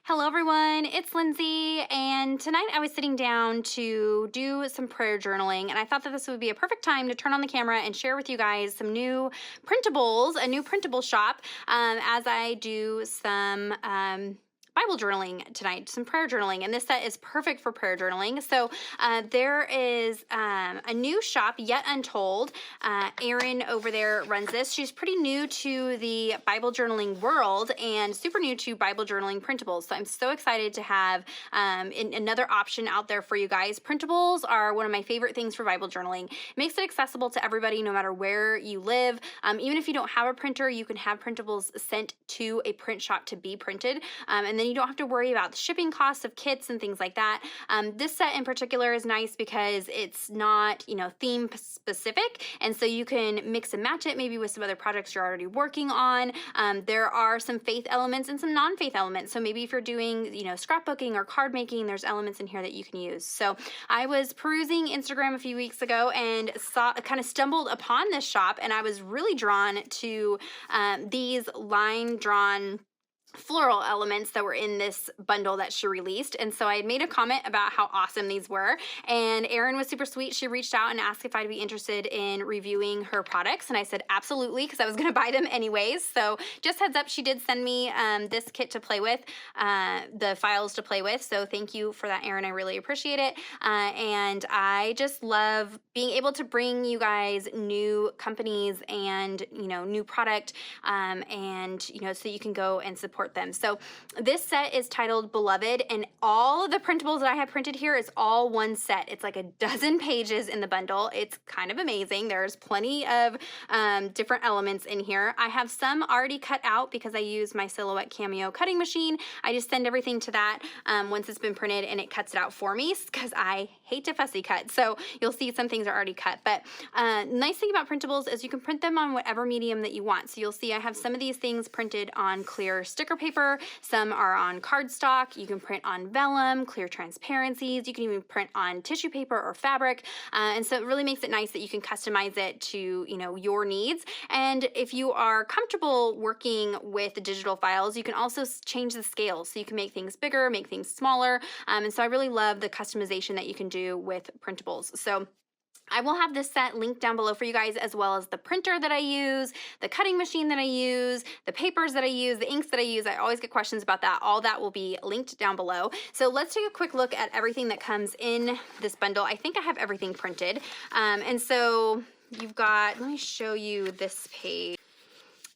Hello everyone, it's Lindsay, and tonight I was sitting down to do some prayer journaling, and I thought that this would be a perfect time to turn on the camera and share with you guys some new printables, a new printable shop, as I do some Bible journaling tonight, some prayer journaling, and this set is perfect for prayer journaling. So there is a new shop, Yet Untold. Erin over there runs this. She's pretty new to the Bible journaling world and super new to Bible journaling printables. So I'm so excited to have another option out there for you guys. Printables are one of my favorite things for Bible journaling. It makes it accessible to everybody, no matter where you live. Even if you don't have a printer, you can have printables sent to a print shop to be printed, and then you don't have to worry about the shipping costs of kits and things like that. This set in particular is nice because it's not, theme specific, and so you can mix and match it maybe with some other projects you're already working on. There are some faith elements and some non-faith elements. So maybe if you're doing, scrapbooking or card making, there's elements in here that you can use. So I was perusing Instagram a few weeks ago and kind of stumbled upon this shop, and I was really drawn to these line drawn floral elements that were in this bundle that she released. And so I had made a comment about how awesome these were, and Erin was super sweet. She reached out and asked if I'd be interested in reviewing her products, and I said absolutely, because I was going to buy them anyways. So just heads up, she did send me this kit to play with, the files to play with, so thank you for that, Erin. I really appreciate it, and I just love being able to bring you guys new companies and new product, and so you can go and support them. So this set is titled Beloved, and all of the printables that I have printed here is all one set. It's like a dozen pages in the bundle. It's kind of amazing. There's plenty of different elements in here. I have some already cut out because I use my Silhouette Cameo cutting machine. I just send everything to that once it's been printed, and it cuts it out for me because I hate to fussy cut. So you'll see some things are already cut. But nice thing about printables is you can print them on whatever medium that you want. So you'll see I have some of these things printed on clear sticker paper, some are on cardstock. You can print on vellum, clear transparencies. You can even print on tissue paper or fabric, and so it really makes it nice that you can customize it to your needs. And if you are comfortable working with the digital files, you can also change the scale, so you can make things bigger, make things smaller, and so I really love the customization that you can do with printables. So I will have this set linked down below for you guys, as well as the printer that I use, the cutting machine that I use, the papers that I use, the inks that I use. I always get questions about that. All that will be linked down below. So let's take a quick look at everything that comes in this bundle. I think I have everything printed. And so you've got, let me show you this page.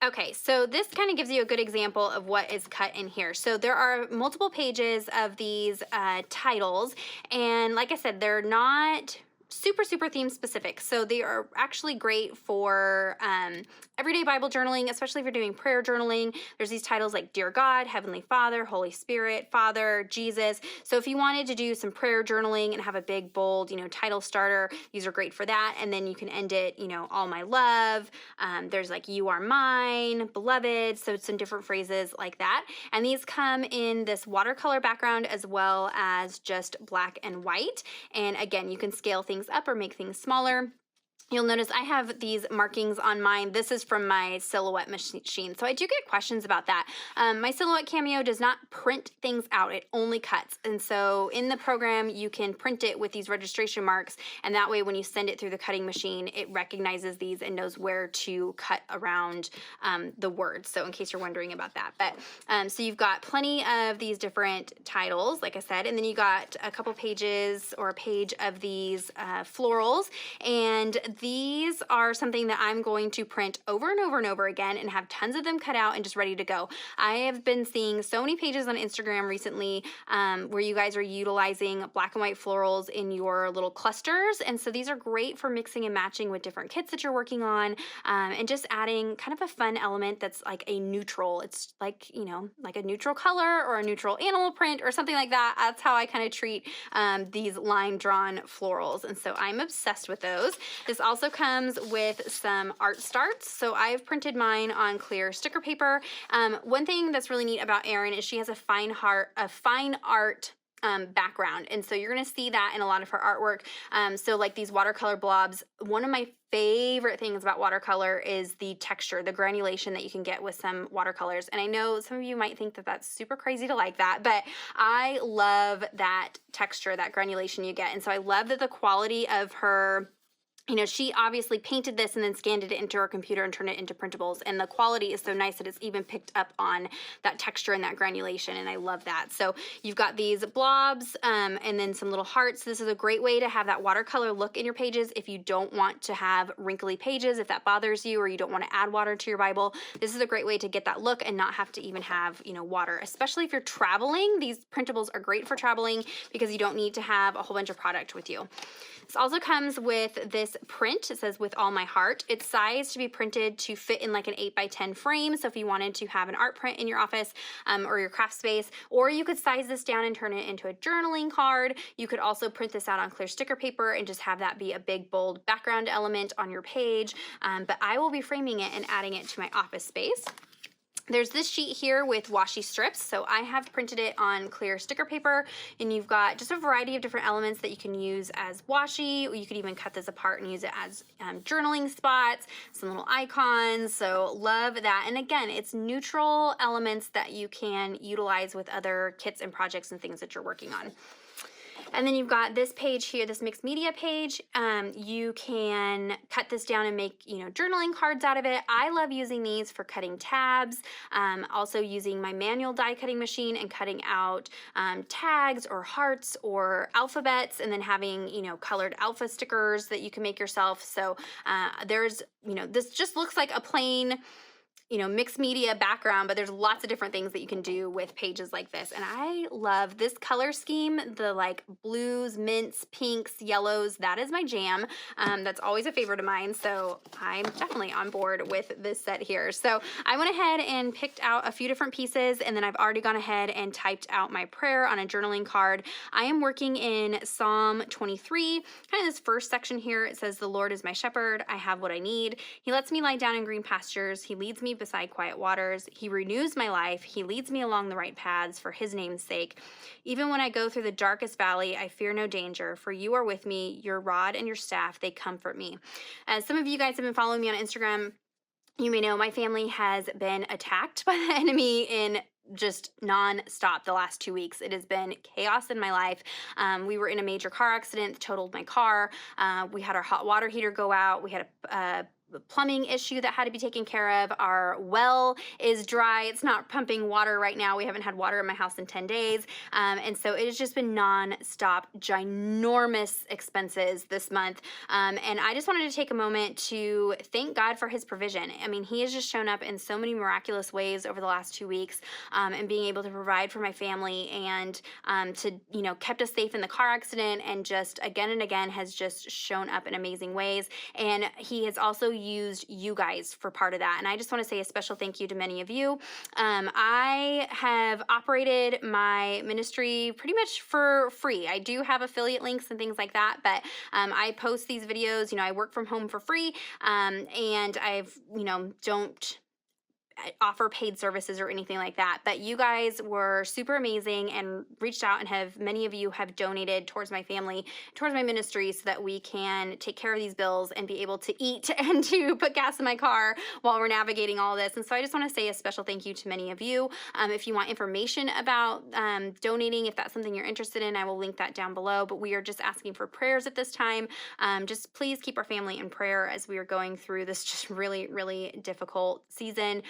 Okay, so this kind of gives you a good example of what is cut in here. So there are multiple pages of these titles, and like I said, they're not super theme specific, so they are actually great for everyday Bible journaling, especially if you're doing prayer journaling. There's these titles like Dear God, Heavenly Father, Holy Spirit, Father, Jesus. So if you wanted to do some prayer journaling and have a big bold title starter, these are great for that. And then you can end it all my love. There's like you are mine, beloved, so some different phrases like that. And these come in this watercolor background as well as just black and white. And again, you can scale things up or make things smaller. You'll notice I have these markings on mine. This is from my Silhouette machine. So I do get questions about that. My Silhouette Cameo does not print things out. It only cuts. And so in the program, you can print it with these registration marks. And that way, when you send it through the cutting machine, it recognizes these and knows where to cut around the words. So in case you're wondering about that. But so you've got plenty of these different titles, like I said, and then you got a couple pages or a page of these florals. And these are something that I'm going to print over and over and over again and have tons of them cut out and just ready to go. I have been seeing so many pages on Instagram recently where you guys are utilizing black and white florals in your little clusters. And so these are great for mixing and matching with different kits that you're working on, and just adding kind of a fun element that's like a neutral. It's like, like a neutral color or a neutral animal print or something like that. That's how I kind of treat these line drawn florals. And so I'm obsessed with those. This also comes with some art starts. So I've printed mine on clear sticker paper. One thing that's really neat about Erin is she has a fine art background. And so you're going to see that in a lot of her artwork. So like these watercolor blobs, one of my favorite things about watercolor is the texture, the granulation that you can get with some watercolors. And I know some of you might think that that's super crazy to like that, but I love that texture, that granulation you get. And so I love that the quality of her, you know, she obviously painted this and then scanned it into her computer and turned it into printables. And the quality is so nice that it's even picked up on that texture and that granulation. And I love that. So you've got these blobs and then some little hearts. This is a great way to have that watercolor look in your pages if you don't want to have wrinkly pages, if that bothers you, or you don't want to add water to your Bible. This is a great way to get that look and not have to even have, you know, water, especially if you're traveling. These printables are great for traveling because you don't need to have a whole bunch of product with you. This also comes with this print. It says, "With all my heart." It's sized to be printed to fit in like an 8x10 frame. So if you wanted to have an art print in your office or your craft space, or you could size this down and turn it into a journaling card. You could also print this out on clear sticker paper and just have that be a big, bold background element on your page. But I will be framing it and adding it to my office space. There's this sheet here with washi strips. So I have printed it on clear sticker paper, and you've got just a variety of different elements that you can use as washi. You could even cut this apart and use it as journaling spots, some little icons. So love that. And again, it's neutral elements that you can utilize with other kits and projects and things that you're working on. And then you've got this page here, this mixed media page. You can cut this down and make, you know, journaling cards out of it. I love using these for cutting tabs, also using my manual die cutting machine and cutting out tags or hearts or alphabets, and then having, you know, colored alpha stickers that you can make yourself. So there's, you know, this just looks like a plain, you know, mixed media background, but there's lots of different things that you can do with pages like this. And I love this color scheme, the like blues, mints, pinks, yellows. That is my jam. That's always a favorite of mine. So I'm definitely on board with this set here. So I went ahead and picked out a few different pieces, and then I've already gone ahead and typed out my prayer on a journaling card. I am working in Psalm 23, kind of this first section here. It says, "The Lord is my shepherd. I have what I need. He lets me lie down in green pastures. He leads me beside quiet waters. He renews my life. He leads me along the right paths for his name's sake. Even when I go through the darkest valley, I fear no danger, for you are with me. Your rod and your staff, they comfort me." As some of you guys have been following me on Instagram, you may know my family has been attacked by the enemy in just non-stop the last 2 weeks. It has been chaos in my life. We were in a major car accident, totaled my car. We had our hot water heater go out. We had a plumbing issue that had to be taken care of. Our well is dry. It's not pumping water right now. We haven't had water in my house in 10 days. And so it has just been non-stop, ginormous expenses this month. And I just wanted to take a moment to thank God for his provision. I mean, he has just shown up in so many miraculous ways over the last 2 weeks, and being able to provide for my family and to, you know, kept us safe in the car accident, and just again and again has just shown up in amazing ways. And he has also used you guys for part of that. And I just want to say a special thank you to many of you. I have operated my ministry pretty much for free. I do have affiliate links and things like that, but I post these videos, you know, I work from home for free, and I've, you know, don't offer paid services or anything like that. But you guys were super amazing and reached out, and have many of you have donated towards my family, towards my ministry, so that we can take care of these bills and be able to eat and to put gas in my car while we're navigating all this. And so I just want to say a special thank you to many of you. If you want information about donating, if that's something you're interested in, I will link that down below. But we are just asking for prayers at this time. Just please keep our family in prayer as we are going through this just really, really difficult season.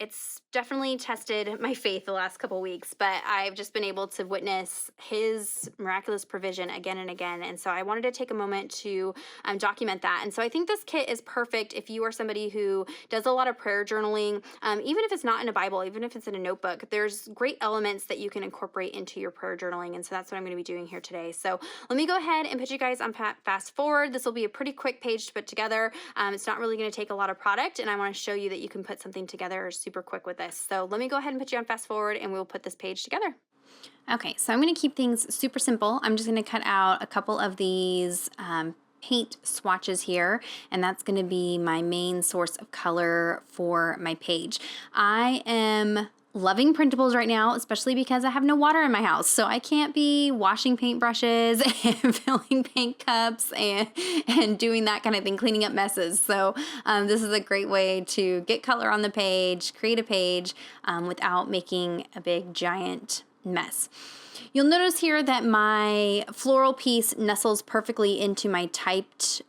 It's definitely tested my faith the last couple weeks, but I've just been able to witness his miraculous provision again and again. And so I wanted to take a moment to document that. And so I think this kit is perfect if you are somebody who does a lot of prayer journaling, even if it's not in a Bible, even if it's in a notebook. There's great elements that you can incorporate into your prayer journaling. And so that's what I'm going to be doing here today. So let me go ahead and put you guys on fast forward. This will be a pretty quick page to put together. It's not really going to take a lot of product, and I want to show you that you can put something together super quick with this. So let me go ahead and put you on fast forward, and we'll put this page together. Okay, so I'm going to keep things super simple. I'm just going to cut out a couple of these paint swatches here, and that's going to be my main source of color for my page. I am loving printables right now, especially because I have no water in my house. So I can't be washing paintbrushes and filling paint cups and doing that kind of thing, cleaning up messes. So this is a great way to get color on the page, create a page without making a big giant mess. You'll notice here that my floral piece nestles perfectly into my typed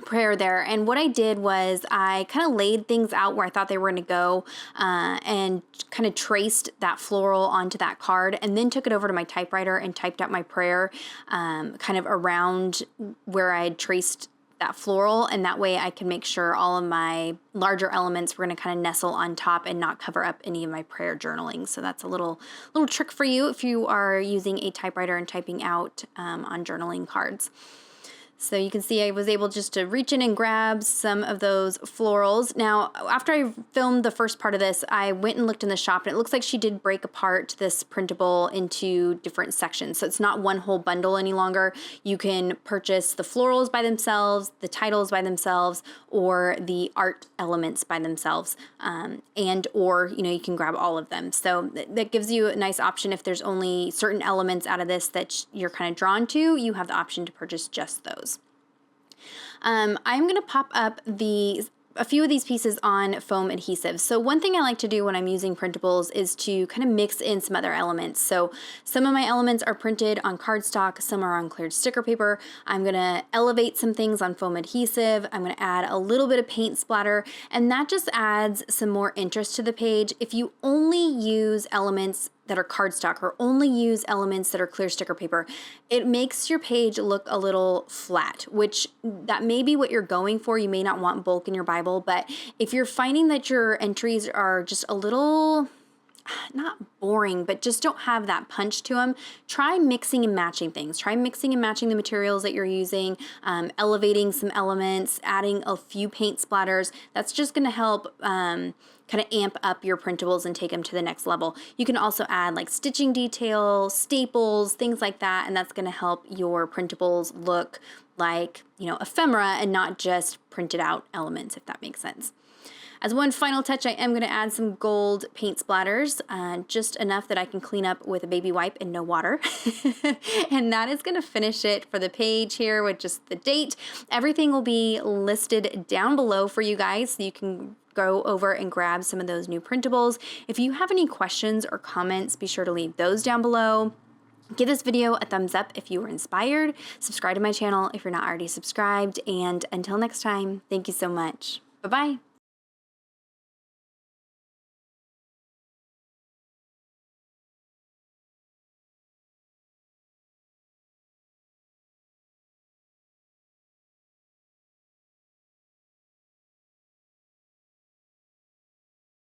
prayer there. And what I did was I kind of laid things out where I thought they were going to go and kind of traced that floral onto that card, and then took it over to my typewriter and typed out my prayer kind of around where I had traced that floral, and that way I can make sure all of my larger elements were going to kind of nestle on top and not cover up any of my prayer journaling. So that's a little trick for you if you are using a typewriter and typing out on journaling cards. So you can see I was able just to reach in and grab some of those florals. Now, after I filmed the first part of this, I went and looked in the shop, and it looks like she did break apart this printable into different sections. So it's not one whole bundle any longer. You can purchase the florals by themselves, the titles by themselves, or the art elements by themselves, or you can grab all of them. So that gives you a nice option. If there's only certain elements out of this that you're kind of drawn to, you have the option to purchase just those. I'm going to pop up a few of these pieces on foam adhesive. So one thing I like to do when I'm using printables is to kind of mix in some other elements. So some of my elements are printed on cardstock, some are on cleared sticker paper. I'm going to elevate some things on foam adhesive. I'm going to add a little bit of paint splatter, and that just adds some more interest to the page. If you only use elements that are cardstock or only use elements that are clear sticker paper, it makes your page look a little flat, which that may be what you're going for. You may not want bulk in your Bible, but if you're finding that your entries are just a little, not boring, but just don't have that punch to them, try mixing and matching things. Try mixing and matching the materials that you're using, elevating some elements, adding a few paint splatters. That's just gonna help kind of amp up your printables and take them to the next level. You can also add like stitching detail, staples, things like that, and that's gonna help your printables look like, ephemera and not just printed out elements, if that makes sense. As one final touch, I am going to add some gold paint splatters, just enough that I can clean up with a baby wipe and no water. And that is going to finish it for the page here with just the date. Everything will be listed down below for you guys, so you can go over and grab some of those new printables. If you have any questions or comments, be sure to leave those down below. Give this video a thumbs up if you were inspired. Subscribe to my channel if you're not already subscribed. And until next time, thank you so much. Bye-bye.